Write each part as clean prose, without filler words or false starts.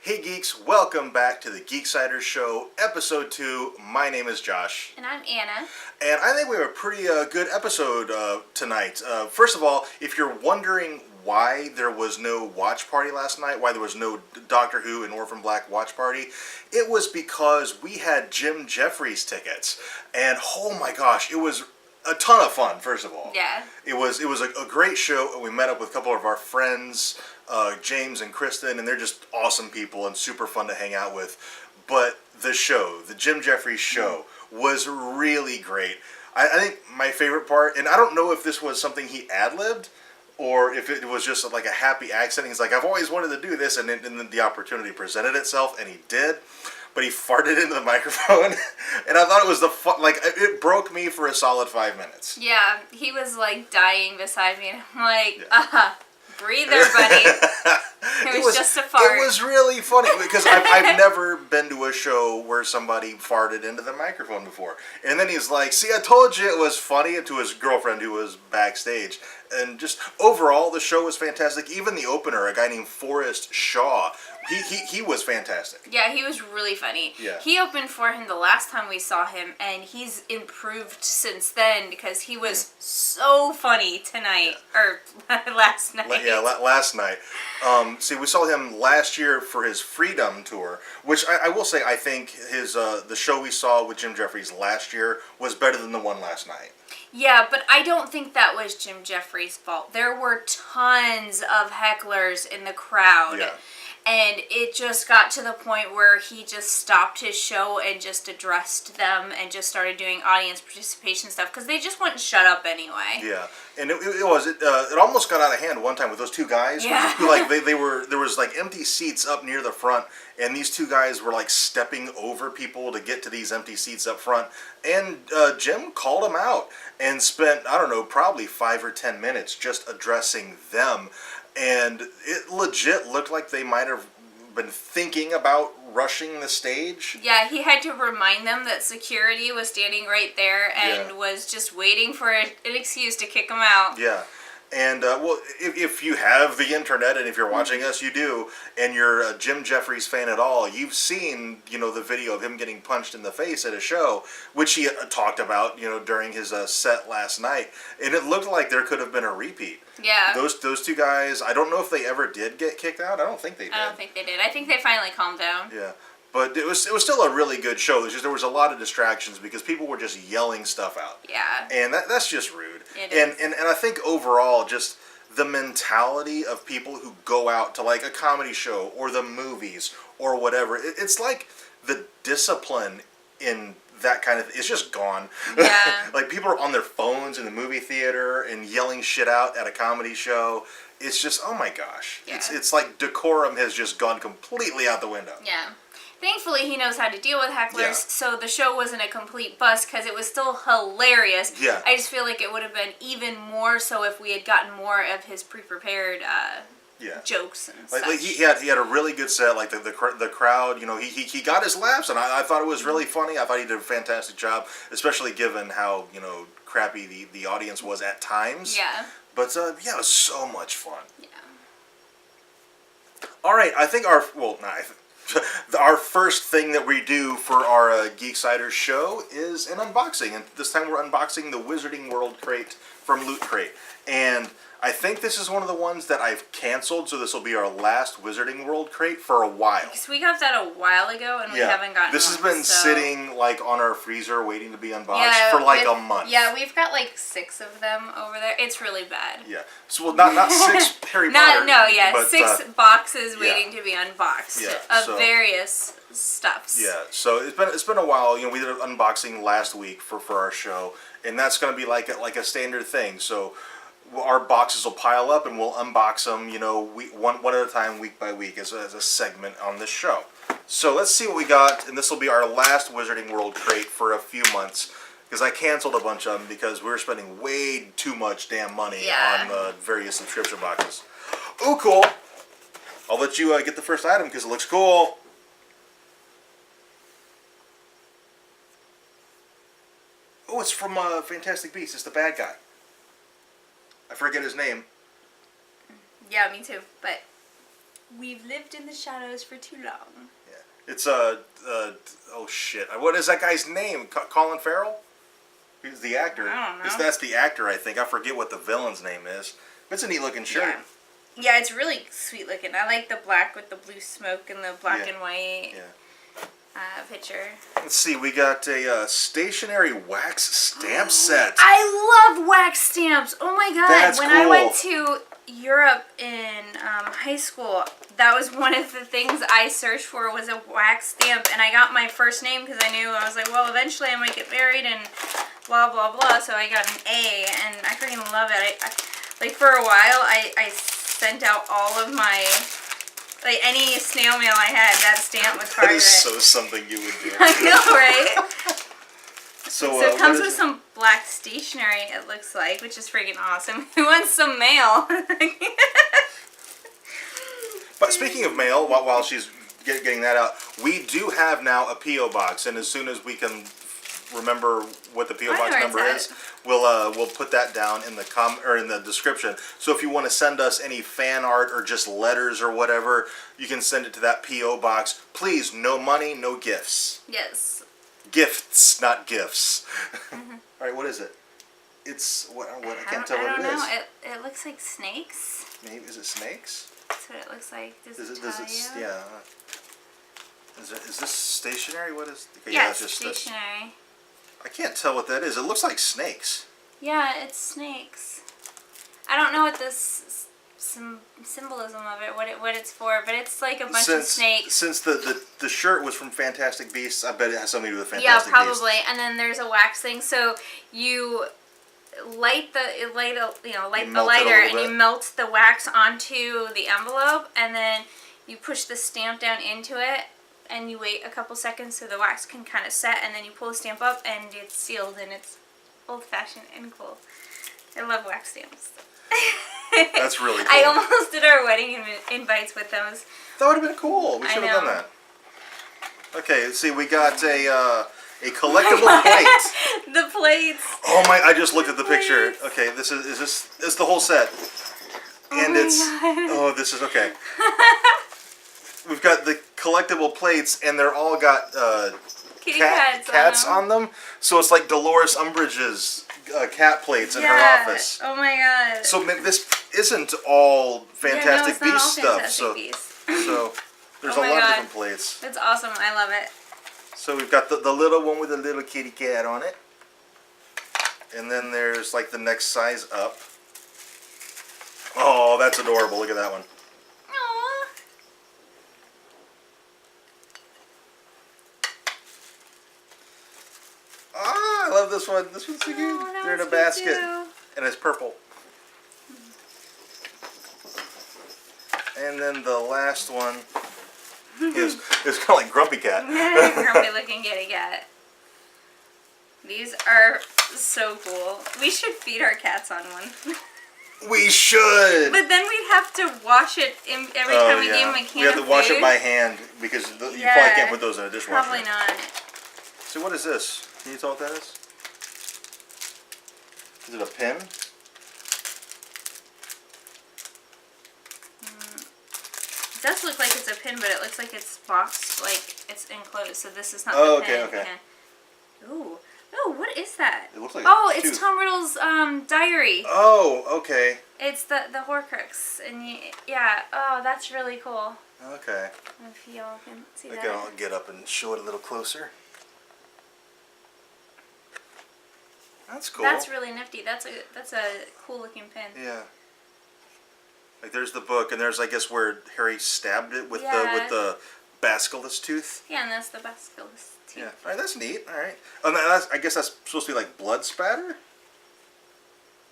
Hey Geeks, welcome back to the Geeksiders show, episode 2. My name is Josh. And I'm Anna. And I think we have a pretty good episode tonight. First of all, if you're wondering why there was no watch party last night, why there was no Doctor Who and Orphan Black watch party, it was because we had Jim Jeffries tickets. And oh my gosh, it was a ton of fun, first of all. Yeah. It was a great show, and we met up with a couple of our friends, James and Kristen, and they're just awesome people and super fun to hang out with. But the show, the Jim Jeffries show, was really great. I think my favorite part, and I don't know if this was something he ad-libbed, or if it was just like a happy accident. He's like, I've always wanted to do this, and then the opportunity presented itself, and he did. But he farted into the microphone, and I thought it was it broke me for a solid 5 minutes. Yeah, he was like dying beside me, and I'm like, breathe there, buddy. It was just a fart. It was really funny, because I've never been to a show where somebody farted into the microphone before. And then he's like, see, I told you it was funny, to his girlfriend who was backstage. And just overall, the show was fantastic. Even the opener, a guy named Forrest Shaw, he was fantastic. Yeah, he was really funny. Yeah. He opened for him the last time we saw him, and he's improved since then because he was so funny tonight, or last night. Last night. See, we saw him last year for his Freedom tour, which I will say, I think the show we saw with Jim Jeffries last year was better than the one last night. Yeah, but I don't think that was Jim Jeffries' fault. There were tons of hecklers in the crowd. Yeah. And it just got to the point where he just stopped his show and just addressed them and just started doing audience participation stuff because they just wouldn't shut up anyway. Yeah, and it almost got out of hand one time with those two guys. Yeah. Who there was like empty seats up near the front, and these two guys were like stepping over people to get to these empty seats up front, and Jim called them out and spent, I don't know, probably 5 or 10 minutes just addressing them. And it legit looked like they might have been thinking about rushing the stage. Yeah, he had to remind them that security was standing right there and was just waiting for an excuse to kick them out. Yeah. And, if you have the internet, and if you're watching us, you do, and you're a Jim Jeffries fan at all, you've seen, the video of him getting punched in the face at a show, which he talked about, during his set last night, and it looked like there could have been a repeat. Yeah. Those two guys, I don't know if they ever did get kicked out. I don't think they did. I don't think they did. I think they finally calmed down. Yeah. But it was still a really good show. It's just there was a lot of distractions because people were just yelling stuff out. Yeah. And that's just rude. It is. And I think overall, just the mentality of people who go out to like a comedy show or the movies or whatever, it's like the discipline in that kind of, it's just gone. Yeah. Like people are on their phones in the movie theater and yelling shit out at a comedy show. It's just, oh my gosh. Yeah. It's like decorum has just gone completely out the window. Yeah. Thankfully, he knows how to deal with hecklers, Yeah. so the show wasn't a complete bust because it was still hilarious. Yeah. I just feel like it would have been even more so if we had gotten more of his pre-prepared jokes and stuff. Like he had a really good set. Like the crowd, he got his laughs, and I thought it was really funny. I thought he did a fantastic job, especially given how crappy the audience was at times. Yeah. But it was so much fun. Yeah. All right, I think our first thing that we do for our Geeksiders show is an unboxing, and this time we're unboxing the Wizarding World crate from Loot Crate, and I think this is one of the ones that I've canceled, so this will be our last Wizarding World crate for a while. Because we got that a while ago, and we haven't gotten this has been sitting like on our freezer waiting to be unboxed for a month. Yeah, we've got like 6 of them over there. It's really bad. Yeah. So not 6 Harry Potter. But 6 boxes waiting to be unboxed of various stuffs. Yeah. So it's been a while. We did an unboxing last week for our show, and that's going to be like a standard thing. So our boxes will pile up, and we'll unbox them, one at a time, week by week, as a segment on this show. So let's see what we got, and this will be our last Wizarding World crate for a few months, because I canceled a bunch of them because we were spending way too much damn money on various subscription boxes. Ooh, cool! I'll let you get the first item because it looks cool. Oh, it's from Fantastic Beasts. It's the bad guy. I forget his name. Yeah, me too, but We've lived in the shadows for too long. Yeah. It's oh shit. What is that guy's name? Colin Farrell? He's the actor. I don't know. That's the actor, I think. I forget what the villain's name is. It's a neat looking shirt. Yeah, it's really sweet looking. I like the black with the blue smoke and the black and white picture. Let's see, we got a stationary wax stamp set. I love wax stamps. Oh my god. That's when cool. I went to Europe in high school, that was one of the things I searched for was a wax stamp, and I got my first name because I knew, I was like, well, eventually I might get married and blah blah blah, so I got an A, and I freaking love it. I like for a while I sent out all of my, like, any snail mail I had, that stamp was part of it. That is so something you would do. I know, right? So it comes with some black stationery, it looks like, which is freaking awesome. Who wants some mail? But speaking of mail, while she's getting that out, we do have now a P.O. box, and as soon as we can remember what the P.O. box number is, we'll put that down in the in the description. So if you want to send us any fan art or just letters or whatever, you can send it to that P.O. box. Please, no money, no gifts. Yes. Gifts, not gifts. All right, what is it? It's what I can't tell what it is. I don't know. It looks like snakes. Maybe is it snakes? That's what it looks like. Does it yeah. Is this stationary? What is? Okay, yeah, it's just stationary. I can't tell what that is. It looks like snakes. Yeah, it's snakes. I don't know what this symbolism of it, what it's for, but it's like a bunch of snakes. Since the shirt was from Fantastic Beasts, I bet it has something to do with Fantastic Beasts. Yeah, probably. And then there's a wax thing, so you light the lighter and you melt the wax onto the envelope, and then you push the stamp down into it, and you wait a couple seconds so the wax can kind of set, and then you pull the stamp up and it's sealed, and it's old-fashioned and cool. I love wax stamps. That's really cool. I almost did our wedding invites with those. That would have been cool. We should have done that. Okay, see, we got a collectible plate. The plates. Oh my! I just looked at the picture. Okay, this is the whole set, and this is okay. We've got the collectible plates, and they're all got cats on them. So it's like Dolores Umbridge's cat plates in her office. Oh my god. So this isn't all Fantastic Beasts stuff. So there's a lot of different plates. It's awesome. I love it. So we've got the little one with a little kitty cat on it. And then there's like the next size up. Oh, that's adorable. Look at that one. Aww. Ah, I love this one. This one's so cute. They're in a basket. And it's purple. And then the last one is kind of like Grumpy Cat. Grumpy looking kitty cat. These are so cool. We should feed our cats on one. We should! But then we'd have to wash it every time we gave them a can of food. We have to wash it by hand because you probably can't put those in a dishwasher. Probably not. So what is this? Can you tell what that is? Is it a pin? It does look like it's a pin, but it looks like it's boxed, like it's enclosed. So this is not the pin. Okay. Ooh. Oh, what is that? It looks like it's Tom Riddle's diary. Oh, okay. It's the Horcrux, and oh, that's really cool. Okay. If y'all can see that. I'll get up and show it a little closer. That's cool. That's really nifty. That's a cool looking pin. Yeah. Like there's the book, and there's I guess where Harry stabbed it with the basilisk tooth. Yeah, and that's the basilisk tooth. Yeah. All right, that's neat. All right. I guess that's supposed to be like blood spatter.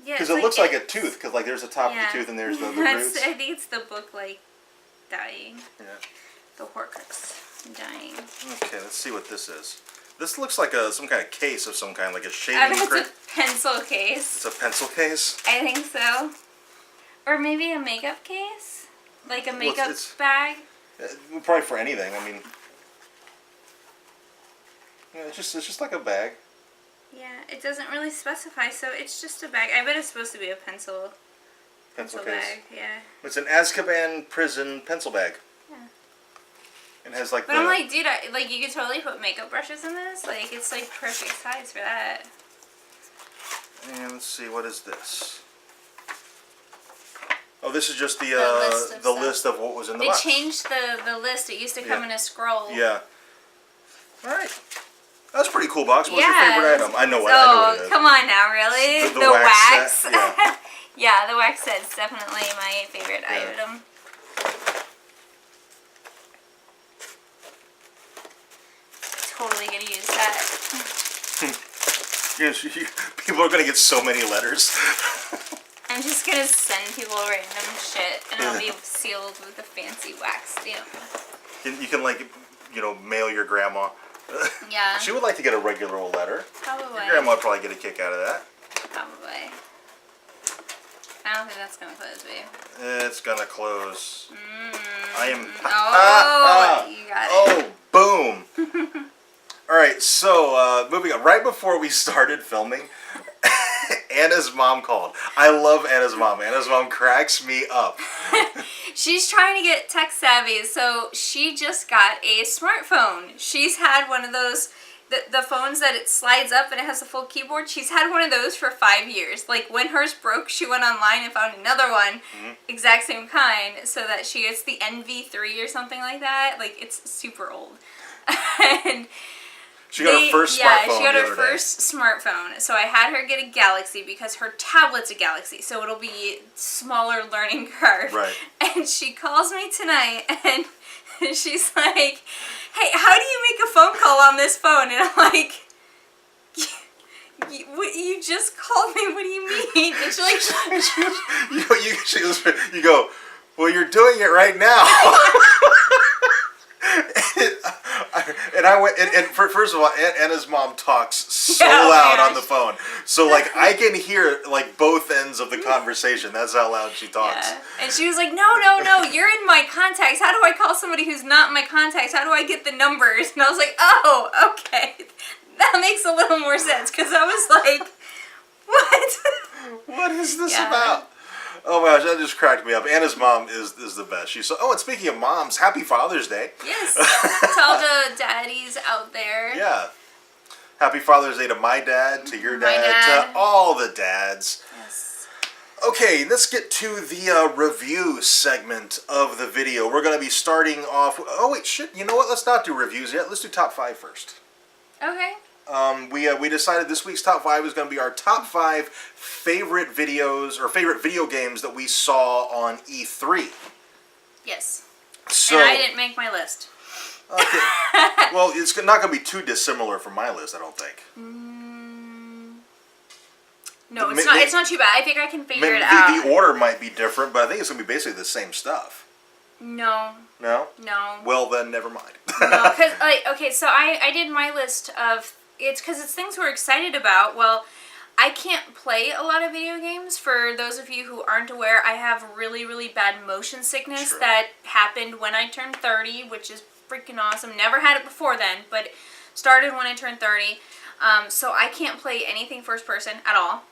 Yeah. Because it looks like a tooth. Because like there's the top of the tooth, and there's the roots. I think it's the book like dying. Yeah. The Horcrux dying. Okay, let's see what this is. This looks like some kind of case of some kind, like a shaving it's a pencil case. It's a pencil case? I think so. Or maybe a makeup case? Like a makeup bag? Probably for anything. I mean, it's just like a bag. Yeah, it doesn't really specify, so it's just a bag. I bet it's supposed to be a pencil Pencil case. bag, yeah. It's an Azkaban prison pencil bag. Yeah. It has like But I'm like, dude, you could totally put makeup brushes in this. Like, it's like perfect size for that. And let's see, what is this? Oh, this is just the list of what was in the box. They changed the list. It used to come in a scroll. Yeah. All right. That's a pretty cool box. What's your favorite item? I know what it is. Come on now, really? The wax set? Yeah. Yeah, the wax set is definitely my favorite item. Totally gonna use that. People are gonna get so many letters. I'm just gonna send people random shit, and it'll be sealed with a fancy wax stamp. You can mail your grandma. Yeah. She would like to get a regular old letter. Probably. Your grandma would probably get a kick out of that. Probably. I don't think that's gonna close, babe. It's gonna close. I am. You got it. Oh, boom. All right, so moving on. Right before we started filming, Anna's mom called. I love Anna's mom. Anna's mom cracks me up. She's trying to get tech savvy, so she just got a smartphone. She's had one of those, the phones that it slides up and it has a full keyboard. She's had one of those for 5 years. Like, when hers broke, she went online and found another one, exact same kind, so that it's the NV3 or something like that. Like, it's super old. And she got her first smartphone. Yeah, she got her first smartphone. So I had her get a Galaxy because her tablet's a Galaxy, so it'll be smaller learning curve. Right. And she calls me tonight, and she's like, "Hey, how do you make a phone call on this phone?" And I'm like, "You just called me. What do you mean?" And she's like, you go, "Well, you're doing it right now." And I went, and first of all, Anna's mom talks so loud on the phone. So, like, I can hear, like, both ends of the conversation. That's how loud she talks. Yeah. And she was like, no, you're in my contacts. How do I call somebody who's not in my contacts? How do I get the numbers? And I was like, oh, okay. That makes a little more sense, because I was like, what? What is this about? Oh my gosh, that just cracked me up. Anna's mom is the best. She's so. Oh, and speaking of moms, happy Father's Day. Yes. To all the daddies out there. Yeah. Happy Father's Day to my dad, to your dad, to all the dads. Yes. Okay, let's get to the review segment of the video. We're going to be starting off. Oh wait, shit. You know what? Let's not do reviews yet. Let's do top 5 first. Okay. We decided this week's top 5 is going to be our top 5 favorite videos or favorite video games that we saw on E3. Yes. So, and I didn't make my list. Okay. Well, it's not going to be too dissimilar from my list, I don't think. No, it's not. It's not too bad. I think I can figure it out. The order might be different, but I think it's going to be basically the same stuff. No. No? No. Well, then never mind. No, because okay, so I did my list of it's things we're excited about. Well, I can't play a lot of video games. For those of you who aren't aware, I have really, really bad motion sickness that happened when I turned 30, which is freaking awesome. Never had it before then, but started when I turned 30. So I can't play anything first person at all.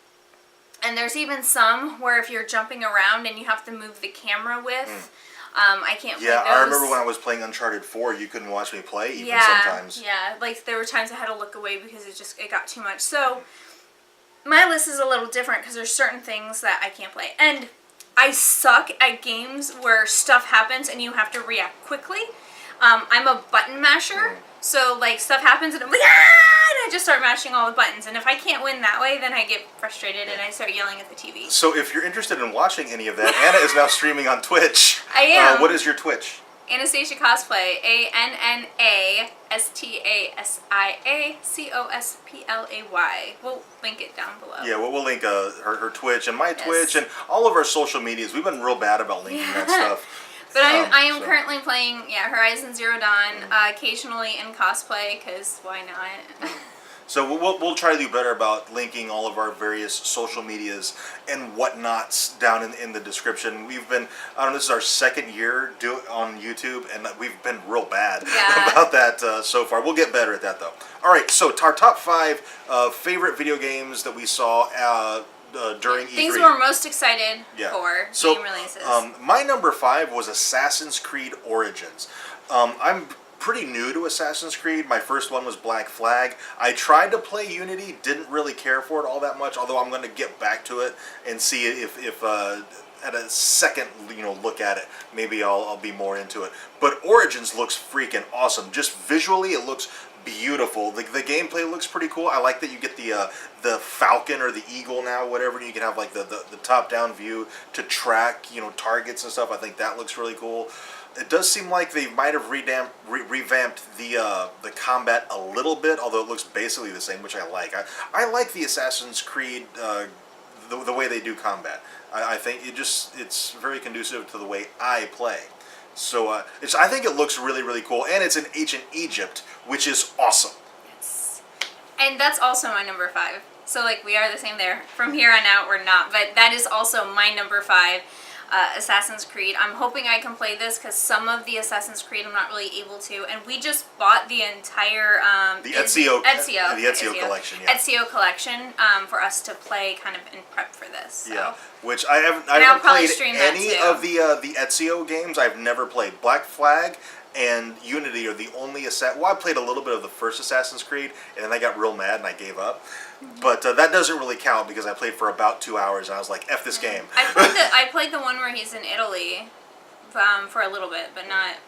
And there's even some where if you're jumping around and you have to move the camera with, I can't play those. Yeah, I remember when I was playing Uncharted 4, you couldn't watch me play even sometimes. Yeah, like there were times I had to look away because it got too much. So my list is a little different because there's certain things that I can't play. And I suck at games where stuff happens and you have to react quickly. I'm a button masher, so like stuff happens and I'm like, ah! And I just start mashing all the buttons. And if I can't win that way, then I get frustrated and I start yelling at the TV. So if you're interested in watching any of that, Anna is now streaming on Twitch. I am. What is your Twitch? Anastasia Cosplay, ANNASTASIACOSPLAY. We'll link it down below. Yeah, we'll link her Twitch and my Twitch and all of our social medias. We've been real bad about linking that stuff. But I am currently playing Horizon Zero Dawn, occasionally in cosplay, because why not? So we'll try to do better about linking all of our various social medias and whatnots down in the description. We've been, this is our second year on YouTube, and we've been real bad about that so far. We'll get better at that, though. All right, so our top 5 favorite video games that we saw during E3. Things we're most excited for game releases. My number 5 was Assassin's Creed Origins. I'm pretty new to Assassin's Creed. My first one was Black Flag. I tried to play Unity, didn't really care for it all that much, although I'm going to get back to it and see if at a second look at it, maybe I'll be more into it. But Origins looks freaking awesome. Just visually, it looks beautiful. The gameplay looks pretty cool. I like that you get the Falcon or the Eagle now, whatever. You can have like the top-down view to track targets and stuff. I think that looks really cool. It does seem like they might have revamped the combat a little bit, although it looks basically the same, which I like. I like the Assassin's Creed the way they do combat. I think it's very conducive to the way I play. So I think it looks really, really cool, and it's in ancient Egypt, which is awesome. Yes. And that's also my number 5. So like we are the same there. From here on out, we're not, but that is also my number 5. Assassin's Creed. I'm hoping I can play this because some of the Assassin's Creed I'm not really able to, and we just bought the entire the Ezio collection. Yeah. Ezio collection for us to play kind of in prep for this. So. Yeah, which I haven't played any of the Ezio games. I've never played. Black Flag and Unity are the only I played a little bit of the first Assassin's Creed, and then I got real mad and I gave up. But that doesn't really count because I played for about 2 hours and I was like, F this game. I played the one where he's in Italy for a little bit, but not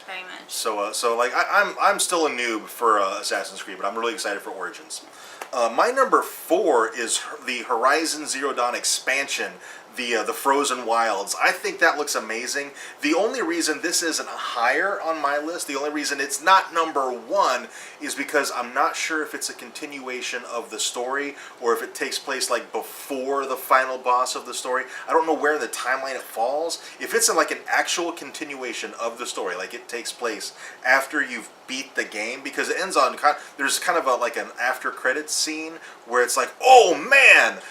very much. So like I'm still a noob for Assassin's Creed, but I'm really excited for Origins. My number 4 is the Horizon Zero Dawn expansion, the Frozen Wilds. I think that looks amazing. The only reason this isn't higher on my list, the only reason it's not number 1, is because I'm not sure if it's a continuation of the story or if it takes place like before the final boss of the story. I don't know where in the timeline it falls. If it's like an actual continuation of the story, like it takes place after you've beat the game, because it ends on there's kind of like an after credits scene where it's like, oh man.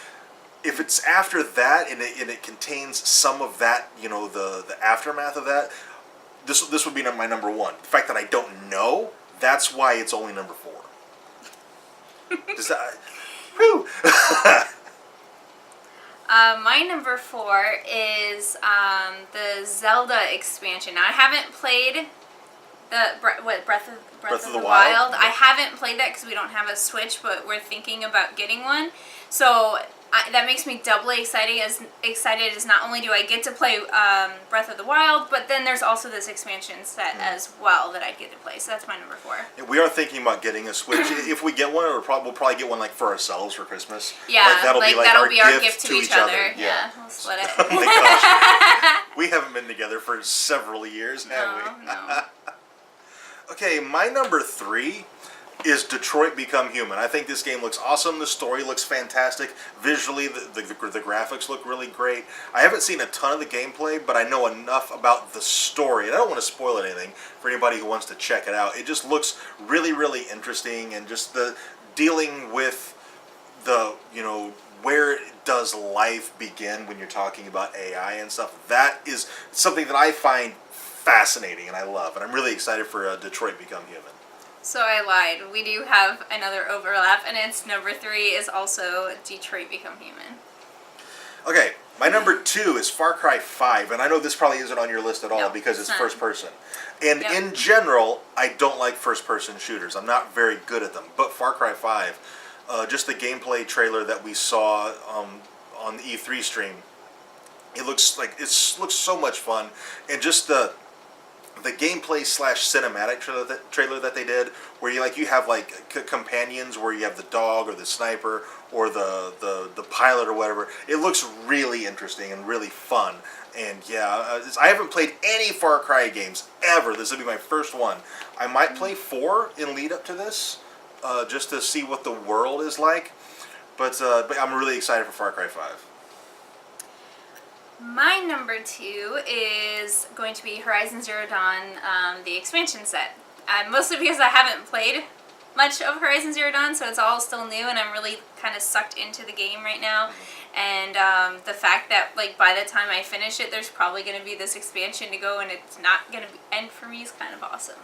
If it's after that and it contains some of that, the aftermath of that, this would be my number 1. The fact that I don't know, that's why it's only number 4. Does that? Whew. My number 4 is the Zelda expansion. Now, I haven't played the Breath of the Wild. Yeah. I haven't played that because we don't have a Switch, but we're thinking about getting one. So that makes me doubly excited as not only do I get to play Breath of the Wild, but then there's also this expansion set as well that I get to play. So that's my number 4. We are thinking about getting a Switch. If we get one, we'll probably get one like for ourselves for Christmas. Yeah, that'll be our gift to each other. Yeah, we'll split it. Oh my gosh. We haven't been together for several years, have we? No. Okay, my number 3 is Detroit Become Human. I think this game looks awesome. The story looks fantastic. Visually, the graphics look really great. I haven't seen a ton of the gameplay, but I know enough about the story. And I don't want to spoil anything for anybody who wants to check it out. It just looks really, really interesting. And just the dealing with the, where does life begin when you're talking about AI and stuff. That is something that I find fascinating and I love. And I'm really excited for Detroit Become Human. So I lied. We do have another overlap, and it's number 3 is also Detroit Become Human. Okay, my number 2 is Far Cry 5, and I know this probably isn't on your list at all because it's first person. And in general, I don't like first person shooters. I'm not very good at them. But Far Cry 5, just the gameplay trailer that we saw on the E3 stream, it looks so much fun, and just the gameplay / cinematic trailer that they did, where you have like companions, where you have the dog or the sniper or the pilot or whatever. It looks really interesting and really fun. And yeah, I haven't played any Far Cry games ever. This will be my first one. I might play 4 in lead up to this, just to see what the world is like. But I'm really excited for Far Cry 5. My number 2 is going to be Horizon Zero Dawn, the expansion set. Mostly because I haven't played much of Horizon Zero Dawn, so it's all still new, and I'm really kind of sucked into the game right now. And the fact that by the time I finish it, there's probably going to be this expansion to go, and it's not going to end for me is kind of awesome.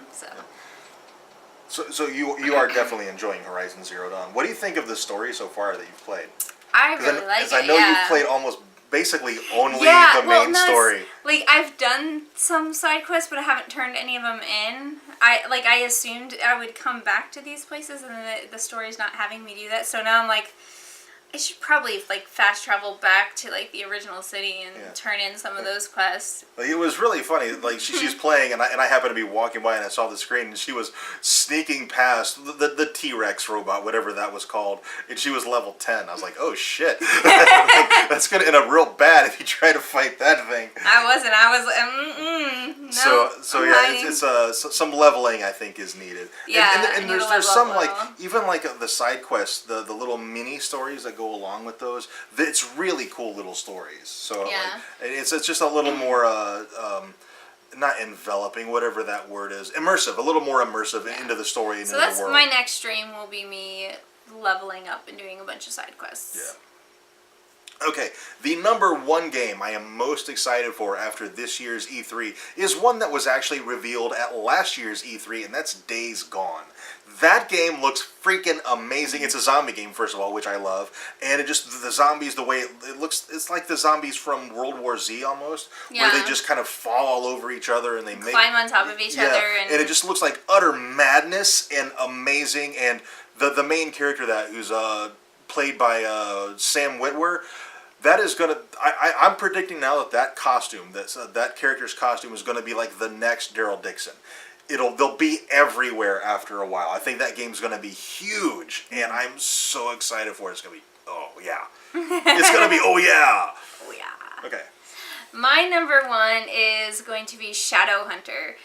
So you are definitely enjoying Horizon Zero Dawn. What do you think of the story so far that you've played? I really like it. I know yeah. you've played almost basically only yeah, the main story. Like I've done some side quests, but I haven't turned any of them in. I assumed I would come back to these places, and the story's not having me do that. So now I'm like, I should probably like fast travel back to like the original city and turn in some of those quests. Like, it was really funny. Like she's playing, and I happened to be walking by, and I saw the screen, and she was sneaking past the T-Rex robot, whatever that was called, and she was level 10. I was like, oh shit, like, that's gonna end up real bad if you try to fight that thing. I wasn't. I was So yeah, it's some leveling I think is needed. Yeah, and there's some like even like the side quests, the little mini stories that go along with those. It's really cool little stories. So like, it's just a little more not enveloping, whatever that word is, immersive, a little more immersive into the story and into the world. So that's my next stream will be me leveling up and doing a bunch of side quests. Yeah. Okay, the number one game I am most excited for after this year's E3 is one that was actually revealed at last year's E3, and that's Days Gone. That game looks freaking amazing. It's a zombie game, first of all, which I love, and the zombies, the way it looks, it's like the zombies from World War Z almost, where they just kind of fall all over each other and they climb on top of each other, and it just looks like utter madness and amazing. And the main character who's played by Sam Witwer. That is gonna. I'm predicting now that costume, that character's costume, is gonna be like the next Daryl Dixon. They'll be everywhere after a while. I think that game's gonna be huge, and I'm so excited for it. It's gonna be it's gonna be oh yeah. Okay. My number one is going to be Shadow Hunter.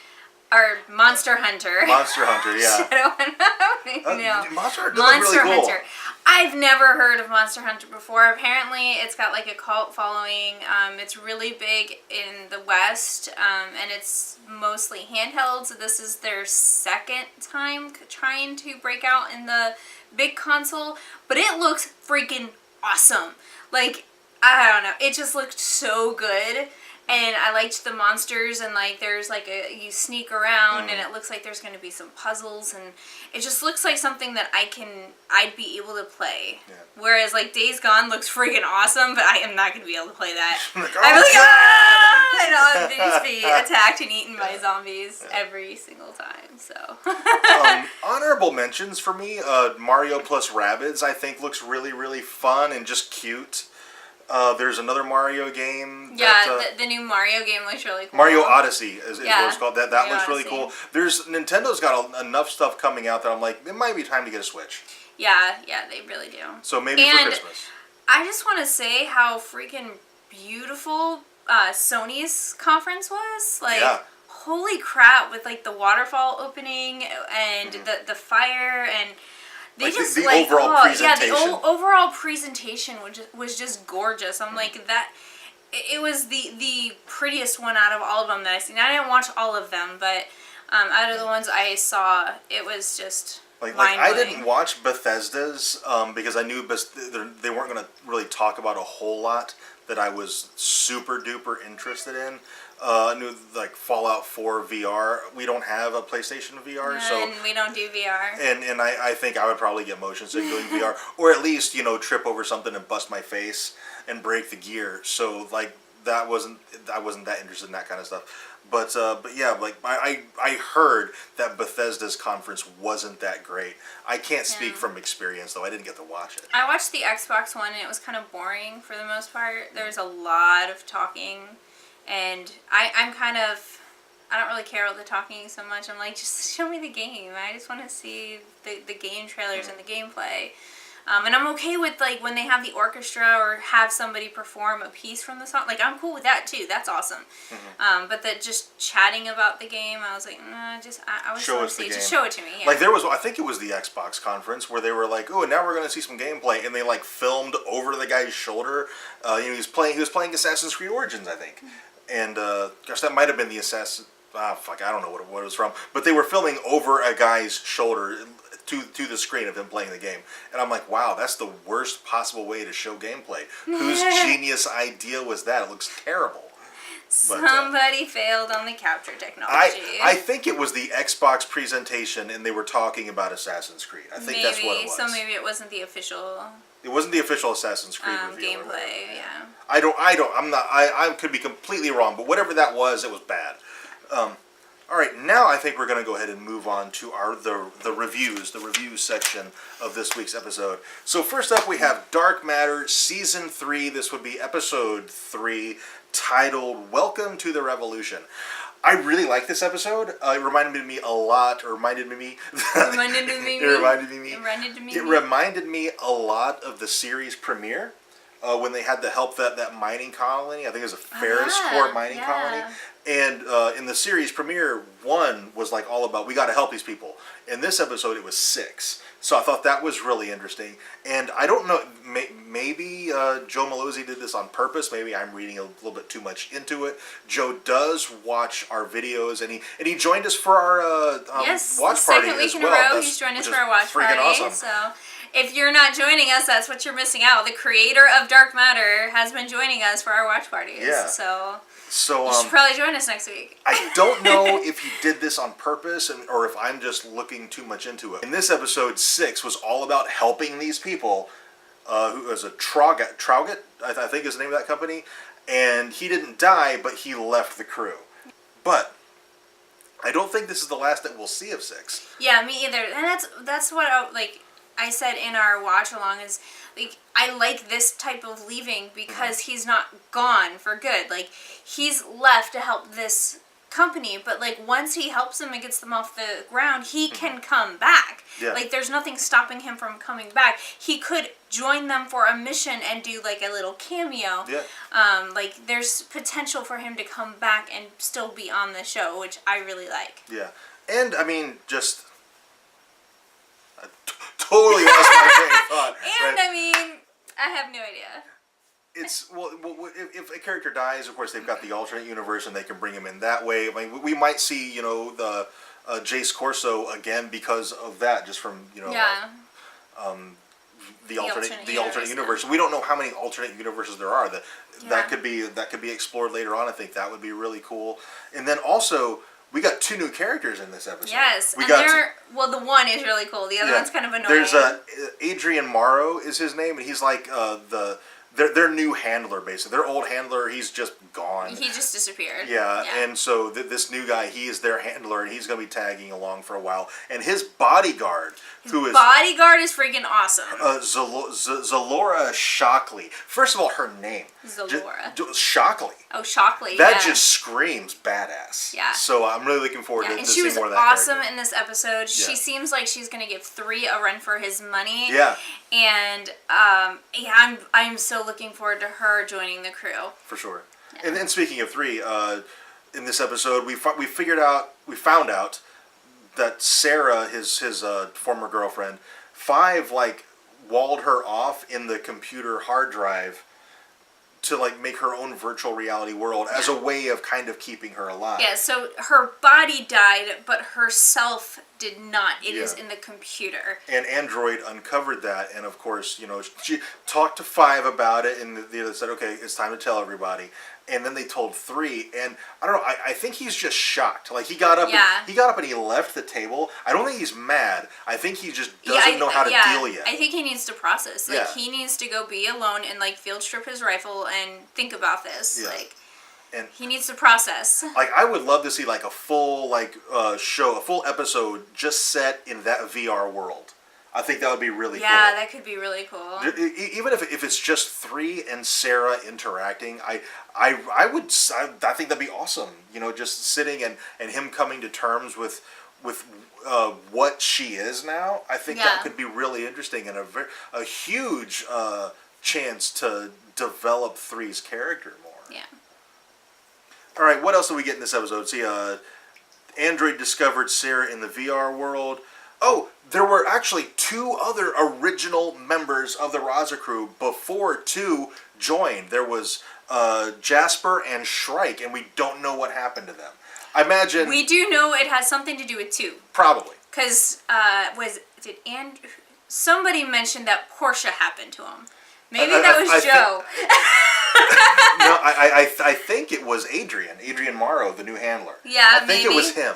Or Monster Hunter. Monster Hunter, yeah. Shadow Hunter. No. Monster Monster really cool. Hunter. I've never heard of Monster Hunter before. Apparently, it's got like a cult following. It's really big in the West, and it's mostly handheld. So this is their second time trying to break out in the big console. But it looks freaking awesome. Like, I don't know. It just looked so good. And I liked the monsters, and like there's like you sneak around, and it looks like there's going to be some puzzles, and it just looks like something that I'd be able to play. Yeah. Whereas like Days Gone looks freaking awesome, but I am not going to be able to play that. I'm like, and I'll just be attacked and eaten by zombies every single time. So honorable mentions for me: Mario plus Rabbids. I think looks really, really fun and just cute. There's another Mario game. Yeah, the new Mario game looks really cool. Mario Odyssey is what it's called. That looks really Odyssey. cool. Nintendo's got enough stuff coming out that I'm like, it might be time to get a Switch. Yeah, they really do. So maybe for Christmas. I just want to say how freaking beautiful Sony's conference was. Like, holy crap, with like the waterfall opening and the fire and... They like just the overall presentation. Yeah, the overall presentation was just gorgeous. I'm like that. It was the prettiest one out of all of them that I've seen. I didn't watch all of them, but out of the ones I saw, it was just like I didn't watch Bethesda's because I knew they weren't going to really talk about a whole lot that I was super duper interested in. New like Fallout 4 VR. We don't have a PlayStation VR, and we don't do VR. And I think I would probably get motion sick doing VR, or at least trip over something and bust my face and break the gear. So like I wasn't that interested in that kind of stuff. But yeah, like I heard that Bethesda's conference wasn't that great. I can't speak from experience though. I didn't get to watch it. I watched the Xbox one and it was kind of boring for the most part. There was a lot of talking. And I'm kind of, I don't really care about the talking so much. I'm like, just show me the game. I just want to see the game trailers and the gameplay. And I'm okay with like when they have the orchestra or have somebody perform a piece from the song. Like I'm cool with that too. That's awesome. But that just chatting about the game, I was like, nah, I was show us the game. Just show it to me. Yeah. Like there was, I think it was the Xbox conference where they were like, oh, now we're going to see some gameplay, and they like filmed over the guy's shoulder. He was playing Assassin's Creed Origins, I think. And gosh, that might have been the Assassin. I don't know what it was from. But they were filming over a guy's shoulder to the screen of him playing the game. And I'm like, wow, that's the worst possible way to show gameplay. Whose genius idea was that? It looks terrible. Somebody failed on the capture technology. I think it was the Xbox presentation, and they were talking about Assassin's Creed. I think that's what it was. So maybe it wasn't the official. It wasn't the official Assassin's Creed reveal. Gameplay. Yeah. I could be completely wrong, but whatever that was, it was bad. All right, now I think we're going to go ahead and move on to the reviews section of this week's episode. So first up, we have Dark Matter Season 3. This would be Episode 3, titled Welcome to the Revolution. I really like this episode. It reminded me a lot of the series premiere. When they had to help that mining colony. I think it was a Ferris core mining colony. And in the series premiere, 1 was like all about, we got to help these people. In this episode, it was 6. So I thought that was really interesting. And I don't know, maybe Joe Malozzi did this on purpose. Maybe I'm reading a little bit too much into it. Joe does watch our videos, and he joined us for our watch party as well. Yes, second week in a row, he's joined us for our watch party. Awesome. So if you're not joining us, that's what you're missing out. The creator of Dark Matter has been joining us for our watch parties. Yeah. So you should probably join us next week. I don't know if he did this on purpose or if I'm just looking too much into it. In this episode, 6 was all about helping these people. Who was a Traugut, I think is the name of that company. And he didn't die, but he left the crew. But I don't think this is the last that we'll see of 6. Yeah, me either. And that's what I said in our watch along is I like this type of leaving because he's not gone for good. He's left to help this company, but once he helps them and gets them off the ground, he can come back. Yeah. There's nothing stopping him from coming back. He could join them for a mission and do a little cameo. Yeah. There's potential for him to come back and still be on the show, which I really like. Yeah. And I mean, just totally lost my train of thought. And right? I mean, I have no idea. It's if a character dies, of course they've got the alternate universe and they can bring him in that way. I mean, we might see the Jace Corso again because of that, just from the alternate universe. We don't know how many alternate universes there are. That could be explored later on. I think that would be really cool. And then also, we got 2 new characters in this episode. Yes, the one is really cool. The other one's kind of annoying. There's Adrian Morrow is his name, and he's their new handler, basically. Their old handler, he's just gone. He just disappeared. Yeah. And so this new guy, he is their handler, and he's going to be tagging along for a while. And his bodyguard, is freaking awesome. Zalora Shockley. First of all, her name. Zalora. Shockley. Oh, Shockley. That just screams badass. Yeah. So I'm really looking forward to seeing more of that. And she was awesome character. In this episode. Yeah. She seems like she's going to give 3 a run for his money. Yeah. And I'm so looking forward to her joining the crew. For sure. Yeah. And then speaking of 3, in this episode, we found out that Sarah, his former girlfriend, 5 walled her off in the computer hard drive to make her own virtual reality world as a way of kind of keeping her alive. Yeah, so her body died, but herself did not. It is in the computer. And Android uncovered that, and of course, she talked to 5 about it, and they said, okay, it's time to tell everybody. And then they told 3, and I don't know. I think he's just shocked. He got up. And he left the table. I don't think he's mad. I think he just doesn't know how to deal yet. I think he needs to process. He needs to go be alone and field strip his rifle and think about this. Yeah. And he needs to process. I would love to see a full show, a full episode just set in that VR world. I think that would be really cool. Yeah, that could be really cool. Even if it's just 3 and Sarah interacting, I think that'd be awesome. Just sitting and him coming to terms with what she is now. I think that could be really interesting and a huge chance to develop 3's character more. Yeah. All right, what else do we get in this episode? See, Android discovered Sarah in the VR world. Oh, there were actually 2 other original members of the Raza crew before 2 joined. There was Jasper and Shrike, and we don't know what happened to them. I imagine... We do know it has something to do with 2. Probably. Because, somebody mentioned that Portia happened to him. Maybe that was Joe. No, I think it was Adrian Morrow, the new handler. Yeah, I think it was him.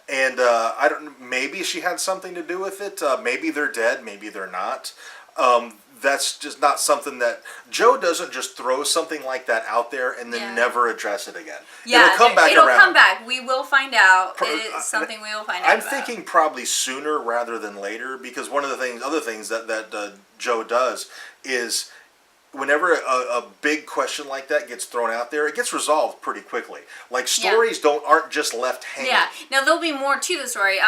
And I don't. Maybe she had something to do with it. Maybe they're dead. Maybe they're not. That's just not something that Joe doesn't just throw something like that out there and then never address it again. Yeah, it'll come back it'll around. come back. We will find out. It is something we will find out. I'm thinking probably sooner rather than later, because one of the other things that Joe does is, whenever a big question like that gets thrown out there, it gets resolved pretty quickly. Like, stories aren't just left hanging. Yeah. Now, there'll be more to the story.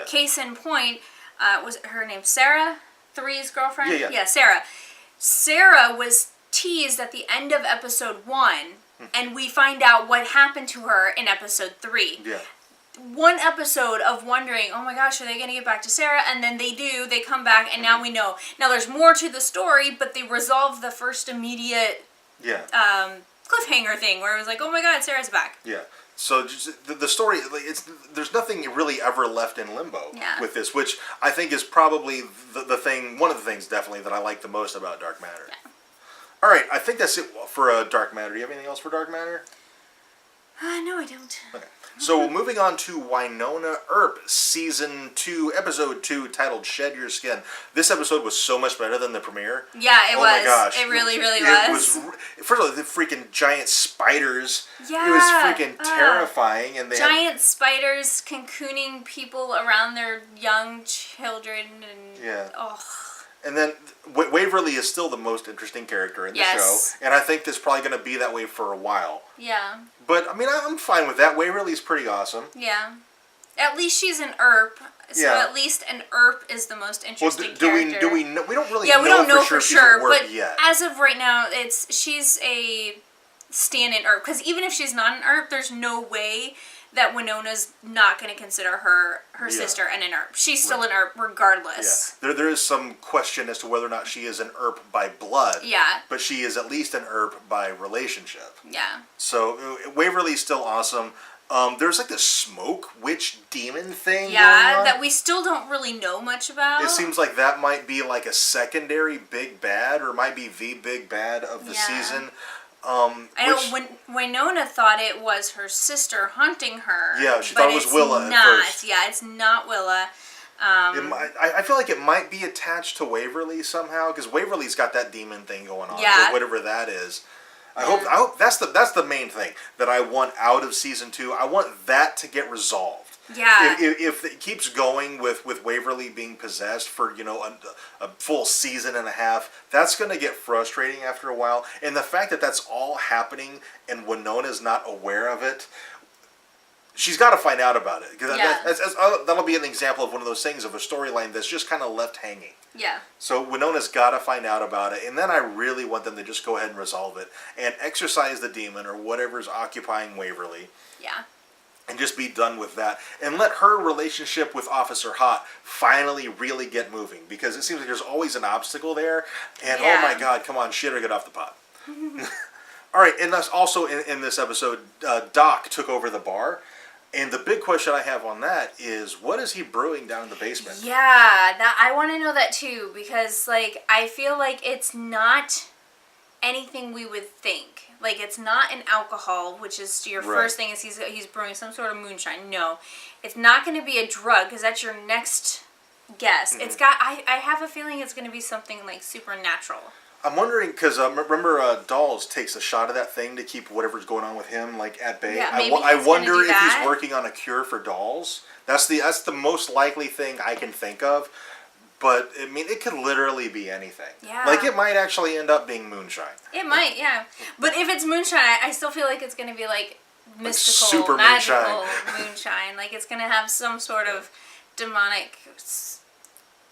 Case in point, was her name Sarah? Three's girlfriend? Yeah, Sarah. Sarah was teased at the end of episode 1, and we find out what happened to her in episode 3. Yeah. One episode of wondering, oh my gosh, are they going to get back to Sarah? And then they do, they come back, and now we know. Now there's more to the story, but they resolve the first immediate cliffhanger thing, where it was like, oh my god, Sarah's back. Yeah. So just the story, there's nothing really ever left in limbo with this, which I think is probably one of the things definitely that I like the most about Dark Matter. Yeah. All right, I think that's it for Dark Matter. Do you have anything else for Dark Matter? No, I don't. Okay. So moving on to Wynonna Earp, Season 2, Episode 2, titled Shed Your Skin. This episode was so much better than the premiere. Yeah, it was. Oh my gosh. It really was. First of all, the freaking giant spiders. Yeah. It was freaking terrifying. And they giant spiders cocooning people around their young children. And, And then Waverly is still the most interesting character in the show. And I think it's probably going to be that way for a while. Yeah. But, I mean, I'm fine with that. Waverly's pretty awesome. Yeah. At least she's an Earp. So at least an Earp is the most interesting character. Do we know? We don't really we don't know for sure. But yet. As of right now, she's a stand-in Earp. Because even if she's not an Earp, there's no way that Wynonna's not going to consider her sister an Earp. She's still an Earp regardless. Yeah. There is some question as to whether or not she is an Earp by blood. Yeah. But she is at least an Earp by relationship. Yeah. So Waverly's still awesome. There's like this smoke witch demon thing going on. That we still don't really know much about. It seems like that might be like a secondary big bad, or might be the big bad of the season. I know Wynonna thought it was her sister haunting her. Yeah, she thought it was Willa at first. Yeah, it's not Willa. I feel like it might be attached to Waverly somehow, because Waverly's got that demon thing going on, whatever that is. I hope that's the main thing that I want out of season 2. I want that to get resolved. Yeah. If it keeps going with Waverly being possessed for a full season and a half, that's going to get frustrating after a while. And the fact that that's all happening and Wynonna's not aware of it, she's got to find out about it. Because that'll be an example of one of those things of a storyline that's just kind of left hanging. Yeah. So Wynonna's got to find out about it, and then I really want them to just go ahead and resolve it and exorcise the demon or whatever's occupying Waverly. Yeah. And just be done with that. And let her relationship with Officer Hot finally really get moving. Because it seems like there's always an obstacle there. And oh my god, come on, shit or get off the pot. Alright, and that's also in this episode, Doc took over the bar. And the big question I have on that is, what is he brewing down in the basement? Yeah, I want to know that too. Because, I feel like it's not anything we would think. Like, it's not an alcohol, which is your first thing is he's brewing some sort of moonshine. No. It's not going to be a drug, because that's your next guess. It's got, I have a feeling it's going to be something, supernatural. I'm wondering, because remember Dolls takes a shot of that thing to keep whatever's going on with him, at bay. Yeah, maybe I wonder if he's working on a cure for Dolls. That's the most likely thing I can think of. But, I mean, it could literally be anything. Yeah. It might actually end up being moonshine. It might, yeah. But if it's moonshine, I still feel like it's going to be, mystical, super magical moonshine. It's going to have some sort of demonic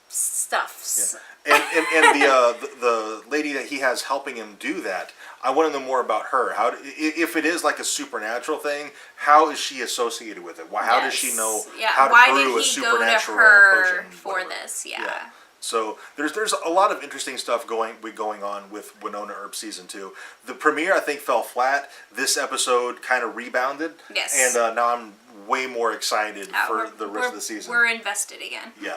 stuff. Yeah. And the lady that he has helping him do that, I want to know more about her. If it is a supernatural thing, how is she associated with it? How does she know how to brew a supernatural potion for this? Yeah. So there's a lot of interesting stuff going on with Wynonna Earp season 2. The premiere I think fell flat. This episode kind of rebounded. Yes. And now I'm way more excited for the rest of the season. We're invested again. Yeah,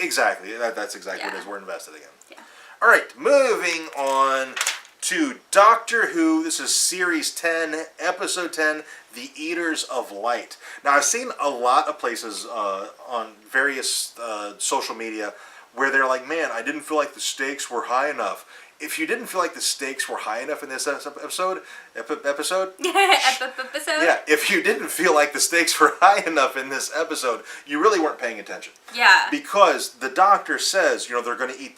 exactly. That's exactly what it is. We're invested again. Yeah. All right, moving on to Doctor Who. This is Series 10, Episode 10, The Eaters of Light. Now, I've seen a lot of places on various social media where they're like, man, I didn't feel like the stakes were high enough. If you didn't feel like the stakes were high enough in this episode, yeah, if you didn't feel like the stakes were high enough in this episode, you really weren't paying attention. Yeah. Because the Doctor says, you know, they're going to eat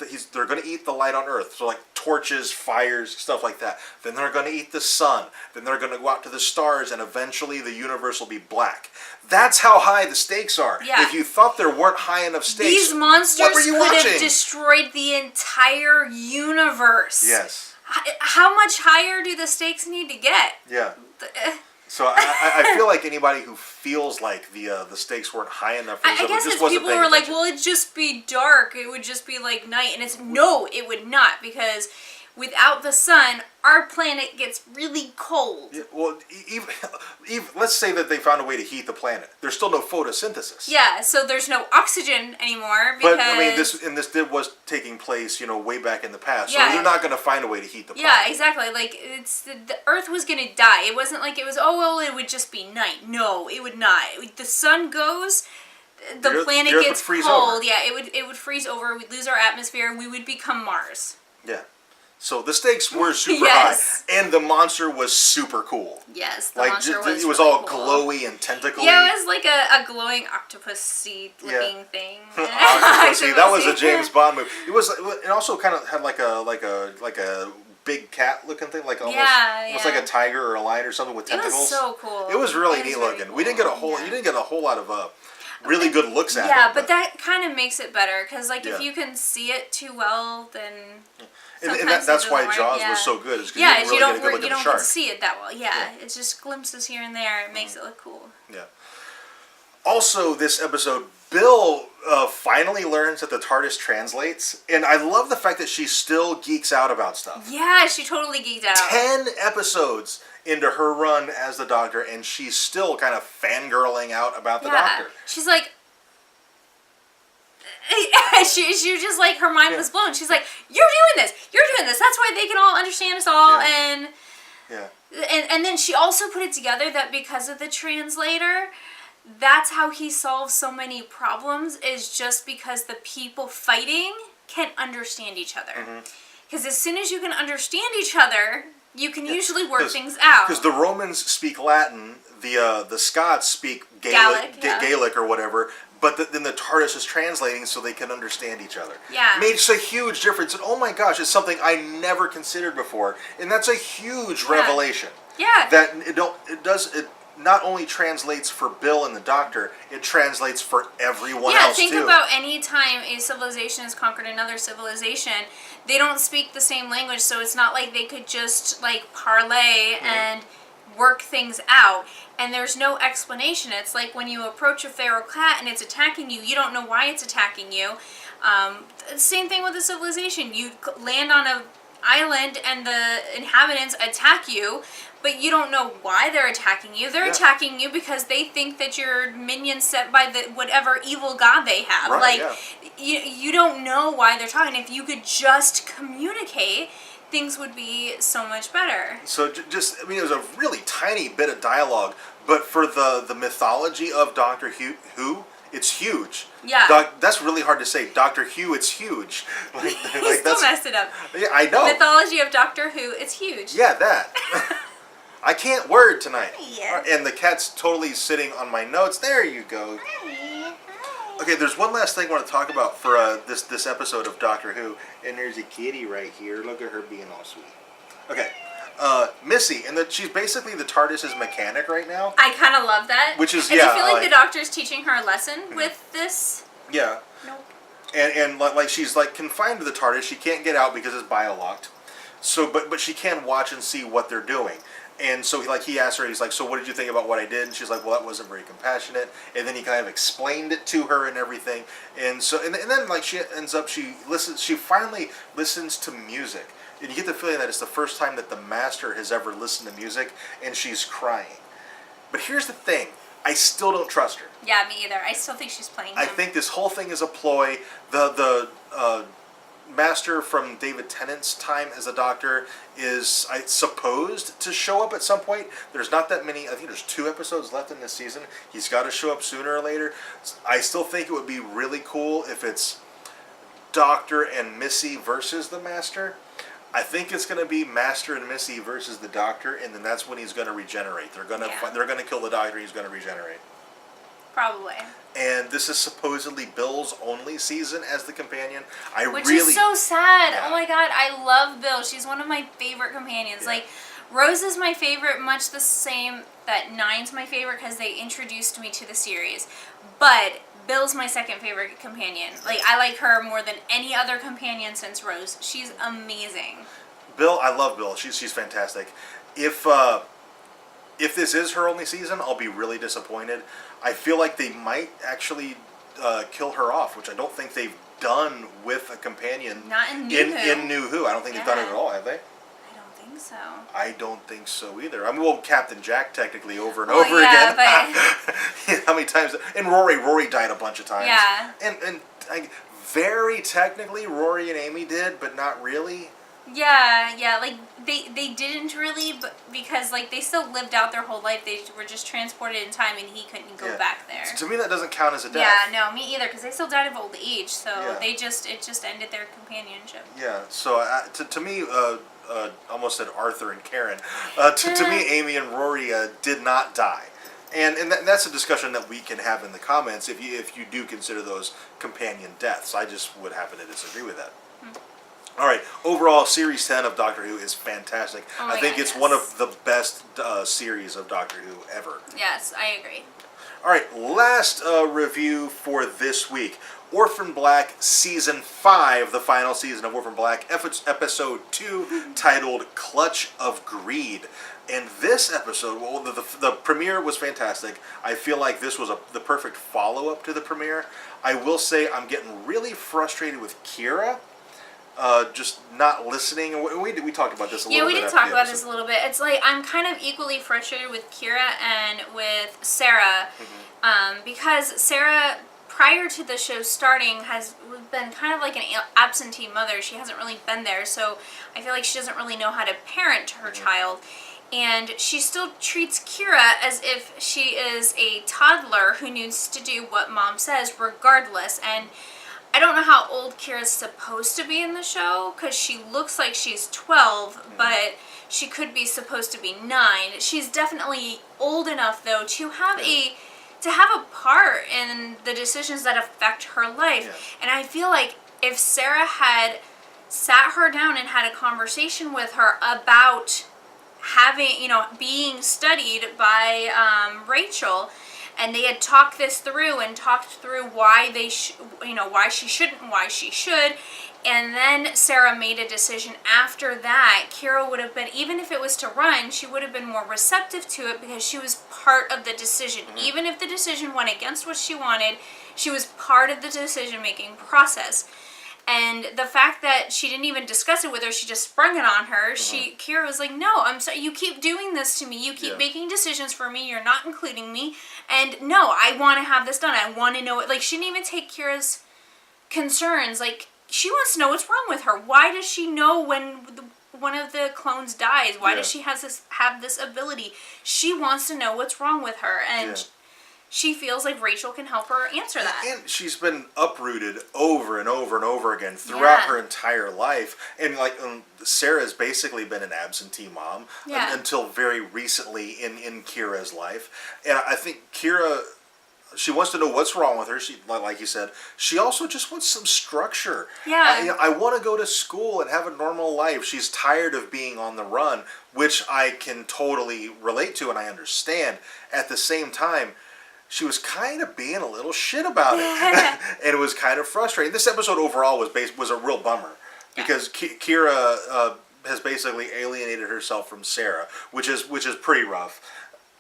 the light on Earth, so like torches, fires, stuff like that. Then they're going to eat the sun. Then they're going to go out to the stars, and eventually the universe will be black. That's how high the stakes are. Yeah. If you thought there weren't high enough stakes, these monsters what were you could watching? have destroyed the entire universe. Yes. How much higher do the stakes need to get? Yeah. So I feel like anybody who feels like the stakes weren't high enough for this I guess just it's wasn't people who paying are like, attention. well, it'd just be dark. It would just be like night. And it's, no, it would not. Because without the sun, our planet gets really cold. Yeah, well, even, let's say that they found a way to heat the planet. There's still no photosynthesis. Yeah, so there's no oxygen anymore. Because, but I mean, this was taking place, you know, way back in the past. So Yeah. they're not going to find a way to heat the planet. Yeah, exactly. Like, the Earth was going to die. It wasn't like it was, oh, well, it would just be night. No, it would not. The sun goes, the planet Earth gets would freeze cold. over. Yeah, it would freeze over. We'd lose our atmosphere. We would become Mars. Yeah. So the stakes were super Yes. high, and the monster was super cool. Yes, the Like monster was it was really all cool. glowy and tentacly. Yeah, it was like a glowing octopus-y looking thing. See, that was a James Bond movie. It was. It also kind of had like a big cat looking thing, like almost like a tiger or a lion or something with tentacles. It was so cool. It was really It was neat very looking. cool. We didn't get a whole. Yeah. You didn't get a whole lot of really good looks at it. Yeah, but that kind of makes it better because, like, Yeah. if you can see it too well, then. And that's why Jaws was so good. Is Yeah, you you don't don't really get a good look at the get shark. to see it that well. Yeah, it's just glimpses here and there. It makes it look cool. Yeah. Also, this episode, Bill finally learns that the TARDIS translates, and I love the fact that she still geeks out about stuff. Yeah, she totally geeked out. 10 episodes into her run as the Doctor, and she's still kind of fangirling out about the Doctor. She's like. she was just like, her mind was blown. She's like, you're doing this. That's why they can all understand us all. Yeah. And then she also put it together that because of the translator, that's how he solves so many problems, is just because the people fighting can understand each other. Because as soon as you can understand each other, you can usually work things out. Because the Romans speak Latin, the Scots speak Gaelic or whatever, but then the TARDIS is translating so they can understand each other. Yeah. It makes a huge difference, and oh my gosh, it's something I never considered before, and that's a huge revelation. Yeah. That it not only translates for Bill and the Doctor, it translates for everyone else think too. about any time a civilization has conquered another civilization, they don't speak the same language, so it's not like they could just like parlay and work things out, and there's no explanation. It's like when you approach a feral cat and it's attacking you, you don't know why it's attacking you. Same thing with a civilization. You land on an island and the inhabitants attack you, but you don't know why they're attacking you. They're attacking you because they think that you're minions set by the whatever evil god they have. Right, you don't know why they're talking. If you could just communicate, things would be so much better. So it was a really tiny bit of dialogue, but for the mythology of Doctor Who, it's huge. Yeah. That's really hard to say. Doctor Who, it's huge. He still messed it up. Yeah, I know. The mythology of Doctor Who, it's huge. Yeah, that. I can't word tonight. Yeah. And the cat's totally sitting on my notes. There you go. Okay, there's one last thing I want to talk about for this episode of Doctor Who, and there's a kitty right here. Look at her being all sweet. Okay, Missy, and she's basically the TARDIS's mechanic right now. I kind of love that. Which is, and I feel like the Doctor's teaching her a lesson with this. Yeah. Nope. And like she's like confined to the TARDIS. She can't get out because it's biolocked. So, but she can watch and see what they're doing. And so he asked her, he's like, so what did you think about what I did? And she's like, well, that wasn't very compassionate. And then he kind of explained it to her and everything. And so, and then like she finally listens to music. And you get the feeling that it's the first time that the Master has ever listened to music, and she's crying. But here's the thing. I still don't trust her. Yeah, me either. I still think she's playing him. I think this whole thing is a ploy. Master from David Tennant's time as a Doctor is supposed to show up at some point. There's not that many. I think there's 2 episodes left in this season. He's got to show up sooner or later. I still think it would be really cool if it's Doctor and Missy versus the Master. I think it's going to be Master and Missy versus the Doctor, and then that's when he's going to regenerate. They're going to kill the Doctor, and he's going to regenerate. Probably. And this is supposedly Bill's only season as the companion. Which is so sad. Yeah. Oh my god, I love Bill. She's one of my favorite companions. Yeah. Like, Rose is my favorite, much the same that Nine's my favorite because they introduced me to the series. But Bill's my second favorite companion. Like, I like her more than any other companion since Rose. She's amazing. Bill, I love Bill. She's fantastic. If this is her only season, I'll be really disappointed. I feel like they might actually kill her off, which I don't think they've done with a companion. Not in New Who. In New Who. I don't think they've done it at all, have they? I don't think so. I don't think so either. I mean, well, Captain Jack technically over and Well, over yeah, again. How many times? And Rory died a bunch of times. Yeah. And very technically, Rory and Amy did, but not really. Yeah, like, they didn't really, but because, like, they still lived out their whole life. They were just transported in time, and he couldn't go back there. To me, that doesn't count as a death. Yeah, no, me either, because they still died of old age, so Yeah. it just ended their companionship. Yeah, so to me, almost said Arthur and Karen. To me, Amy and Rory did not die. And that's a discussion that we can have in the comments if you do consider those companion deaths. I just would happen to disagree with that. All right, overall, Series 10 of Doctor Who is fantastic. Oh I think God, it's yes. one of the best series of Doctor Who ever. Yes, I agree. All right, last review for this week. Orphan Black Season 5, the final season of Orphan Black, Episode 2, titled Clutch of Greed. And this episode, well, the premiere was fantastic. I feel like this was the perfect follow-up to the premiere. I will say I'm getting really frustrated with Kira. Just not listening. We talked about this a little bit. Yeah, we did talk about this a little bit. It's like I'm kind of equally frustrated with Kira and with Sarah, because Sarah, prior to the show starting, has been kind of like an absentee mother. She hasn't really been there, so I feel like she doesn't really know how to parent her child. And she still treats Kira as if she is a toddler who needs to do what mom says regardless. And I don't know how old Kira's supposed to be in the show, because she looks like she's 12, but she could be supposed to be 9. She's definitely old enough, though, to have a part in the decisions that affect her life. Yeah. And I feel like if Sarah had sat her down and had a conversation with her about having, being studied by Rachel, and they had talked this through and talked through why why she shouldn't, why she should, and then Sarah made a decision after that, Kira would have been, even if it was to run, she would have been more receptive to it because she was part of the decision. Even if the decision went against what she wanted, she was part of the decision-making process. And the fact that she didn't even discuss it with her, she just sprung it on her. Kira was like, no, I'm sorry, you keep doing this to me. You keep making decisions for me. You're not including me. And no, I want to have this done. I want to know it. Like, she didn't even take Kira's concerns. Like, she wants to know what's wrong with her. Why does she know when one of the clones dies? Why does she have this ability? She wants to know what's wrong with her. And she feels like Rachel can help her answer that. And she's been uprooted over and over and over again throughout her entire life. And Sarah's basically been an absentee mom until very recently in Kira's life. And I think Kira, she wants to know what's wrong with her. She, like you said, she also just wants some structure. Yeah. I want to go to school and have a normal life. She's tired of being on the run, which I can totally relate to and I understand. At the same time, she was kind of being a little shit about it, and it was kind of frustrating. This episode overall was a real bummer because Kira has basically alienated herself from Sarah, which is pretty rough.